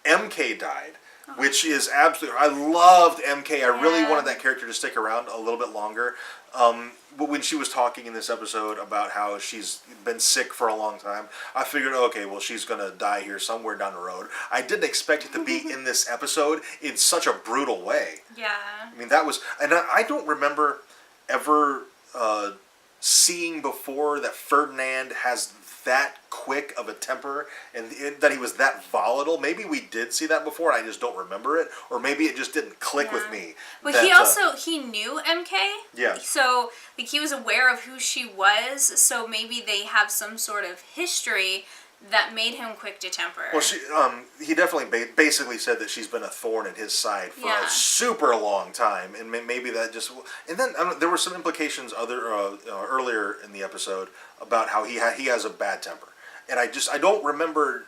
MK died, which is absolutely. I loved MK. I really wanted that character to stick around a little bit longer. But when she was talking in this episode about how she's been sick for a long time, I figured, okay, well, she's going to die here somewhere down the road. I didn't expect it to be in this episode in such a brutal way. Yeah. I mean, that was... And I don't remember ever seeing before that Ferdinand has that quick of a temper and that he was that volatile. Maybe we did see that before and I just don't remember it, or maybe it just didn't click with me. But that, he knew MK. Yeah. So like he was aware of who she was, so maybe they have some sort of history that made him quick to temper. Well, he definitely basically said that she's been a thorn in his side for a super long time, and maybe that just. And then there were some implications earlier in the episode about how he has a bad temper, and I don't remember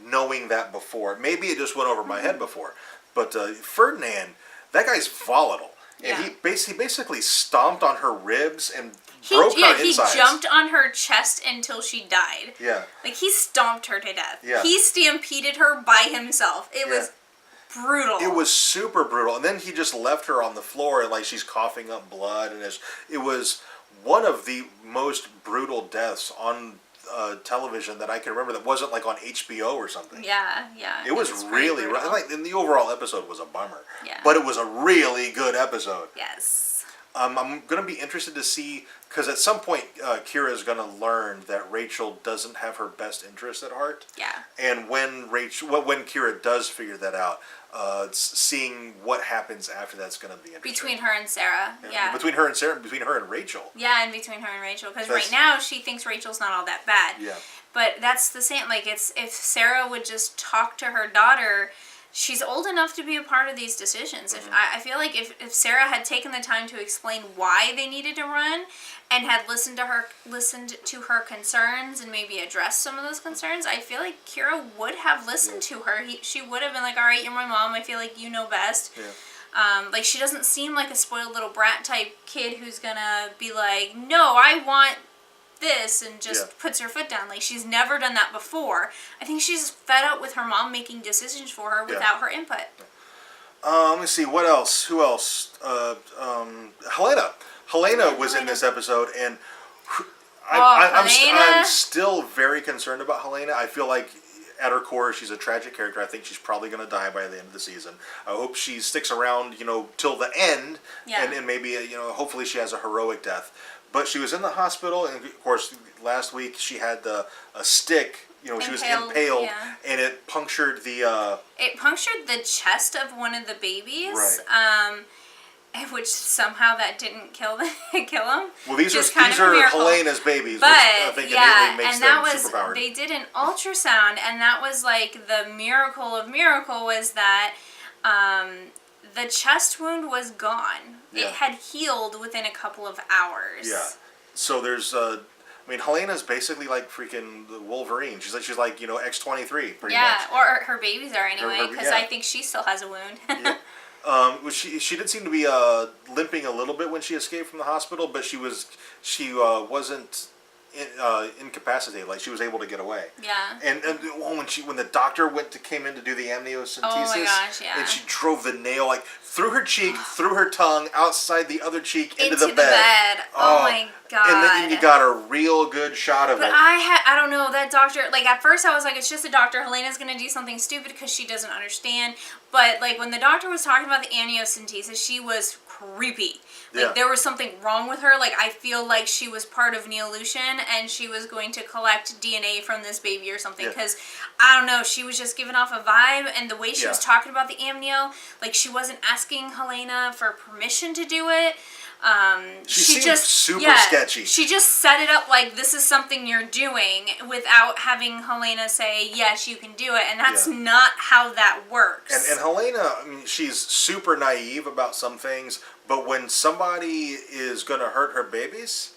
knowing that before. Maybe it just went over my head before, but Ferdinand, that guy's volatile. And he basically stomped on her ribs and broke her insides. He jumped on her chest until she died. Yeah. Like, he stomped her to death. Yeah. He stampeded her by himself. It was brutal. It was super brutal. And then he just left her on the floor and, like, she's coughing up blood. And it was one of the most brutal deaths on television that I can remember that wasn't, like, on HBO or something. Yeah. It was really rough. Like, and the overall episode was a bummer. Yeah. But it was a really good episode. Yes. I'm going to be interested to see, because at some point Kira's going to learn that Rachel doesn't have her best interest at heart. Yeah. And when Kira does figure that out, seeing what happens after that's going to be interesting. Between her and Sarah. Yeah. Between her and Sarah, between her and Rachel. Yeah, and between her and Rachel. Because right now she thinks Rachel's not all that bad. Yeah. But that's the same. Like, if Sarah would just talk to her daughter, she's old enough to be a part of these decisions. Mm-hmm. I feel like if Sarah had taken the time to explain why they needed to run and had listened to her concerns and maybe addressed some of those concerns, I feel like Kira would have listened to her. She would have been like, all right, you're my mom. I feel like you know best. Yeah. Like, she doesn't seem like a spoiled little brat type kid who's gonna be like, no, I want this, and just puts her foot down. Like, she's never done that before. I think she's fed up with her mom making decisions for her without her input. Let me see, what else? Who else? Helena was in this episode, and I'm still very concerned about Helena. I feel like at her core, she's a tragic character. I think she's probably going to die by the end of the season. I hope she sticks around, till the end, and maybe, hopefully she has a heroic death. But she was in the hospital, and of course, last week she had a stick. She was impaled, and it punctured the. It punctured the chest of one of the babies. Right. Which somehow that didn't kill him. Well, these are Helena's babies, but which I think innately makes them superpowered. They did an ultrasound, and that was like the miracle of miracle was that the chest wound was gone. Yeah. It had healed within a couple of hours. Yeah. So there's Helena's basically like freaking Wolverine. She's like X-23 pretty much. Yeah, or her babies are anyway, because I think she still has a wound. Yeah. She did seem to be limping a little bit when she escaped from the hospital, but she wasn't incapacitated. Like, she was able to get away. Yeah. And when the doctor came in to do the amniocentesis, oh my gosh, yeah. and she drove the nail like through her cheek, through her tongue, outside the other cheek, into the bed. Oh my god. And then you got a real good shot of it. But I don't know, that doctor, like, at first I was like, it's just a doctor. Helena's gonna do something stupid because she doesn't understand. But, like, when the doctor was talking about the amniocentesis, she was creepy. Like, there was something wrong with her. Like, I feel like she was part of Neolution and she was going to collect DNA from this baby or something. Because, I don't know, she was just giving off a vibe. And the way she was talking about the amnio, like, she wasn't asking Helena for permission to do it. She seemed just super sketchy. She just set it up like, this is something you're doing, without having Helena say, yes, you can do it. And that's not how that works. And Helena, she's super naive about some things, but when somebody is going to hurt her babies,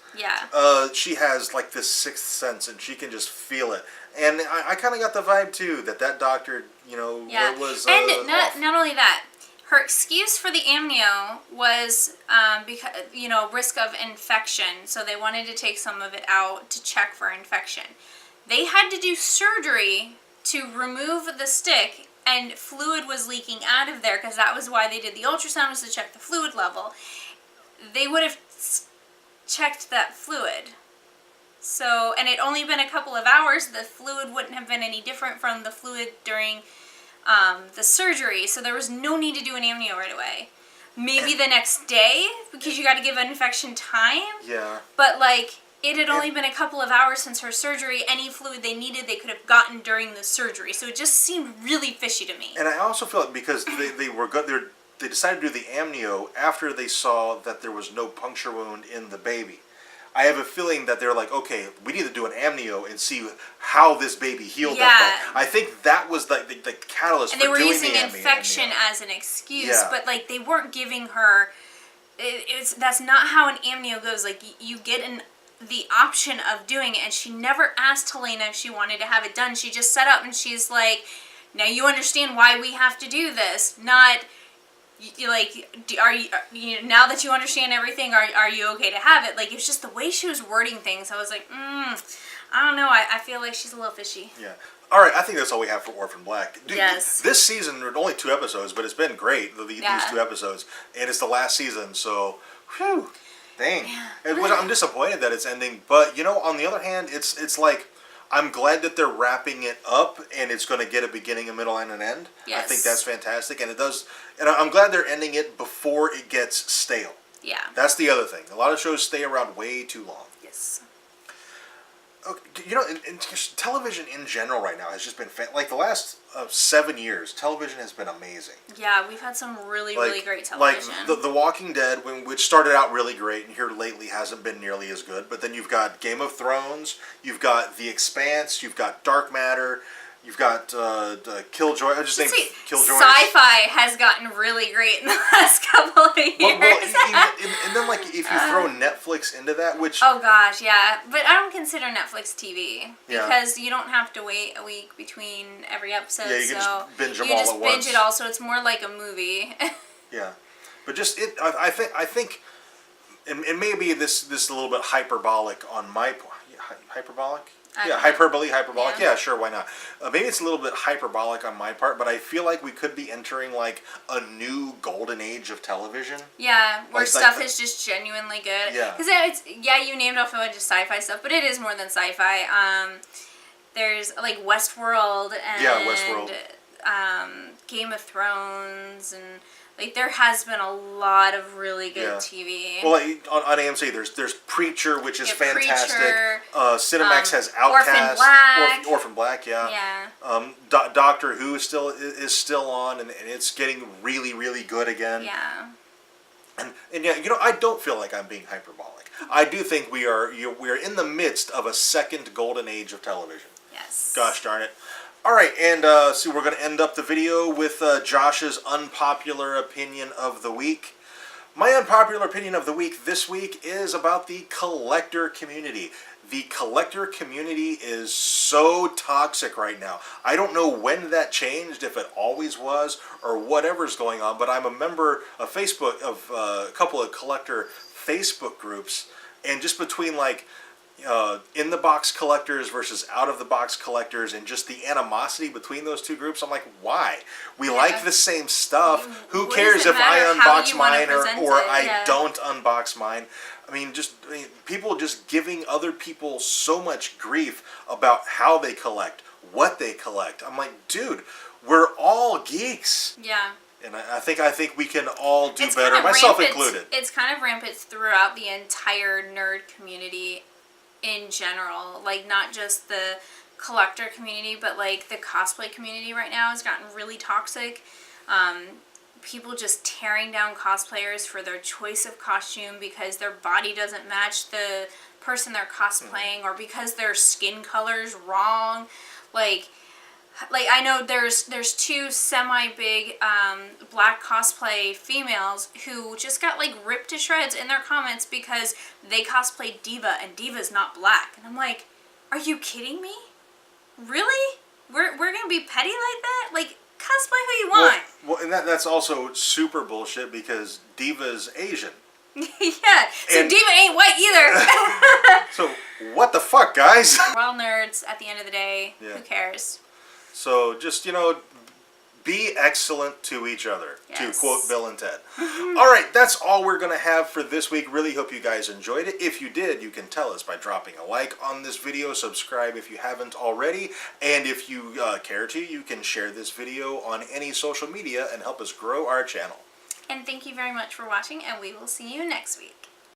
she has like this sixth sense, and she can just feel it. And I kind of got the vibe too that doctor, was and not only that. Her excuse for the amnio was because risk of infection, so they wanted to take some of it out to check for infection. They had to do surgery to remove the stick, and fluid was leaking out of there because that was why they did the ultrasound, was to check the fluid level. They would have checked that fluid. So, and it only been a couple of hours. The fluid wouldn't have been any different from the fluid during the surgery, so there was no need to do an amnio right away. maybe the next day because you got to give an infection time. Yeah. But like it had only been a couple of hours since her surgery. Any fluid they needed, they could have gotten during the surgery. So it just seemed really fishy to me. And I also feel like because they were good, they decided to do the amnio after they saw that there was no puncture wound in the baby. I have a feeling that they're like, okay, we need to do an amnio and see how this baby healed. That I think that was the catalyst. And they were doing using the infection amnio as an excuse, but like they weren't giving her. That's not how an amnio goes. Like you get the option of doing it, and she never asked Helena if she wanted to have it done. She just set up and she's like, now you understand why we have to do this, not. Like, are you now that you understand everything, are you okay to have it? Like, it's just the way she was wording things. I was like, I don't know. I feel like she's a little fishy. Yeah. All right, I think that's all we have for Orphan Black. Dude, yes. This season, only 2 episodes, but it's been great, these 2 episodes. And it's the last season, so, whew, dang. Yeah. I'm disappointed that it's ending, but, on the other hand, it's like, I'm glad that they're wrapping it up and it's going to get a beginning, a middle, and an end. Yes. I think that's fantastic, and it does. And I'm glad they're ending it before it gets stale. Yeah. That's the other thing. A lot of shows stay around way too long. Yes. Okay, in television in general right now has just been like the last 7 years. Television has been amazing. Yeah, we've had some really great television. Like The Walking Dead, which started out really great, and here lately hasn't been nearly as good. But then you've got Game of Thrones, you've got The Expanse, you've got Dark Matter, you've got Killjoy. I just think Killjoy. Sci-fi has gotten really great in the last couple of years. And then if you throw Netflix into that, which oh gosh, yeah, but I don't consider Netflix TV because you don't have to wait a week between every episode. Yeah, you can just binge them all at once. You just binge it all, so it's more like a movie. Yeah, but just I think, and maybe this a little bit hyperbolic on my point. Hyperbolic. Hyperbolic. Yeah, sure, why not? Maybe it's a little bit hyperbolic on my part, but I feel like we could be entering like a new golden age of television. Yeah, where stuff is just genuinely good. Yeah. Because you named off a bunch of sci-fi stuff, but it is more than sci-fi. There's like Westworld and Westworld. Game of Thrones and. Like, there has been a lot of really good TV. Well, on AMC, there's Preacher, which is fantastic. Preacher, Cinemax has Outcast. Orphan Black, yeah. Doctor Who is still on, and it's getting really, really good again. Yeah. And I don't feel like I'm being hyperbolic. I do think we are in the midst of a second golden age of television. Yes. Gosh darn it. All right, and so we're going to end up the video with Josh's unpopular opinion of the week. My unpopular opinion of the week this week is about the collector community. The collector community is so toxic right now. I don't know when that changed, if it always was, or whatever's going on, but I'm a member of Facebook, of a couple of collector Facebook groups, and just between in-the-box collectors versus out-of-the-box collectors and just the animosity between those two groups, I'm like, why? We like the same stuff. Who cares if I unbox mine or I don't unbox mine? People just giving other people so much grief about how they collect, what they collect. I'm like, dude, we're all geeks. Yeah. And I think we can all do better, myself included. It's kind of rampant throughout the entire nerd community in general, like not just the collector community, but like the cosplay community right now has gotten really toxic. People just tearing down cosplayers for their choice of costume because their body doesn't match the person they're cosplaying, or because their skin color's wrong. Like I know there's 2 semi-big black cosplay females who just got like ripped to shreds in their comments because they cosplayed Diva and Diva's not black. And I'm like, are you kidding me? Really? We're gonna be petty like that? Like, cosplay who you want. Well, and that's also super bullshit because Diva's Asian. Yeah, so Diva ain't white either. So what the fuck, guys? We're all nerds at the end of the day. Who cares? So just, be excellent to each other, to quote Bill and Ted. All right, that's all we're going to have for this week. Really hope you guys enjoyed it. If you did, you can tell us by dropping a like on this video, subscribe if you haven't already, and if you care to, you can share this video on any social media and help us grow our channel. And thank you very much for watching, and we will see you next week.